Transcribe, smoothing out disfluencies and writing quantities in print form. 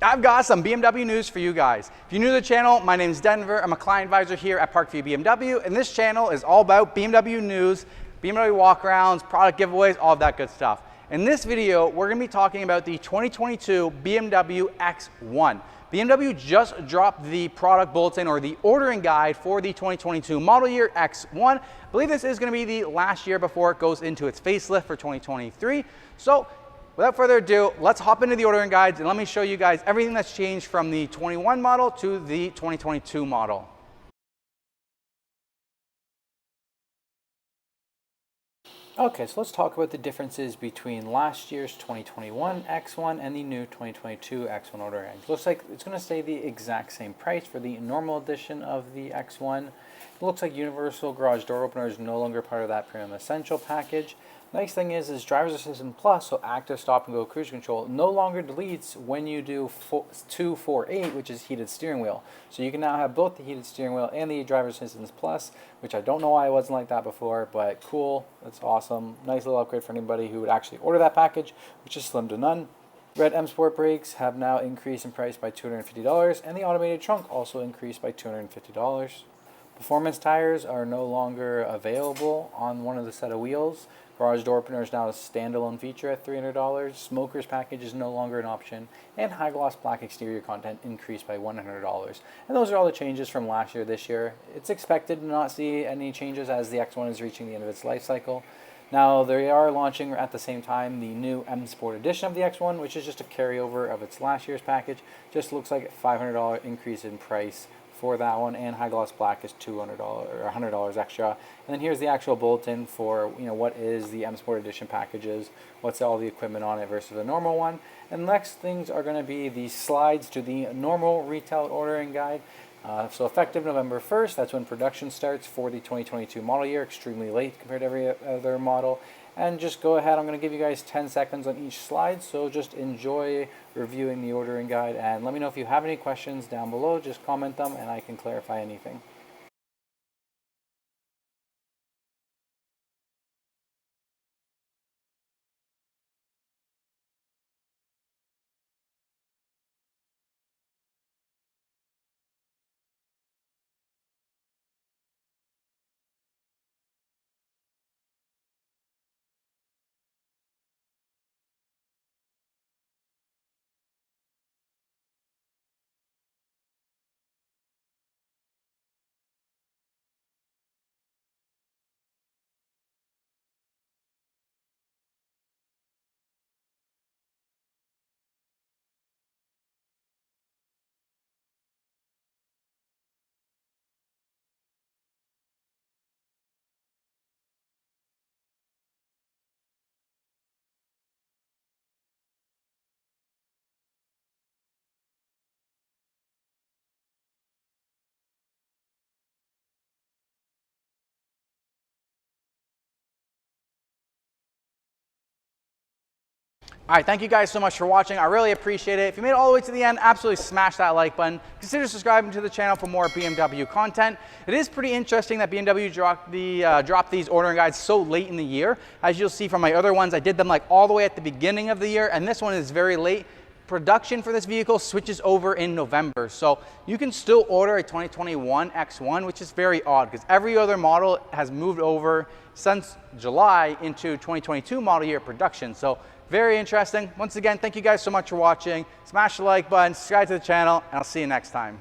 I've got some BMW news for you guys. If you're new to the channel, my name is Denver. I'm a client advisor here at Parkview BMW, and this channel is all about BMW news, BMW walkarounds, product giveaways, all of that good stuff. In this video, we're going to be talking about the 2022 BMW X1. BMW just dropped the product bulletin or the ordering guide for the 2022 model year X1. I believe this is going to be the last year before it goes into its facelift for 2023. So without further ado, let's hop into the ordering guides and let me show you guys everything that's changed from the 21 model to the 2022 model. Okay, so let's talk about the differences between last year's 2021 X1 and the new 2022 X1 ordering guide. Looks like it's going to stay the exact same price for the normal edition of the X1. It looks like universal garage door opener is no longer part of that premium essential package. Nice thing is driver's assistant plus, so active stop and go cruise control, no longer deletes when you do 248, which is heated steering wheel. So you can now have both the heated steering wheel and the driver's assistant plus, which I don't know why it wasn't like that before, but cool, that's awesome. Nice little upgrade for anybody who would actually order that package, which is slim to none. Red M Sport brakes have now increased in price by $250, and the automated trunk also increased by $250. Performance tires are no longer available on one of the set of wheels. Garage door opener is now a standalone feature at $300. Smoker's package is no longer an option. And high gloss black exterior content increased by $100. And those are all the changes from last year, this year. It's expected to not see any changes as the X1 is reaching the end of its life cycle. Now, they are launching at the same time the new M Sport edition of the X1, which is just a carryover of its last year's package. Just looks like a $500 increase in price for that one, and high gloss black is $200 or $100 extra. And then here's the actual bulletin for what is the M Sport Edition packages, what's all the equipment on it versus the normal one. And next things are going to be the slides to the normal retail ordering guide. So effective November 1st, that's when production starts for the 2022 model year, extremely late compared to every other model. And just go ahead, I'm going to give you guys 10 seconds on each slide, so just enjoy reviewing the ordering guide and let me know if you have any questions down below. Just comment them and I can clarify anything. All right, thank you guys so much for watching. I really appreciate it. If you made it all the way to the end, absolutely smash that like button. Consider subscribing to the channel for more BMW content. It is pretty interesting that BMW dropped these ordering guides so late in the year. As you'll see from my other ones, I did them like all the way at the beginning of the year, and this one is very late. Production for this vehicle switches over in November, so you can still order a 2021 X1, which is very odd because every other model has moved over since July into 2022 model year production. So very interesting. Once again, thank you guys so much for watching. Smash the like button, subscribe to the channel, and I'll see you next time.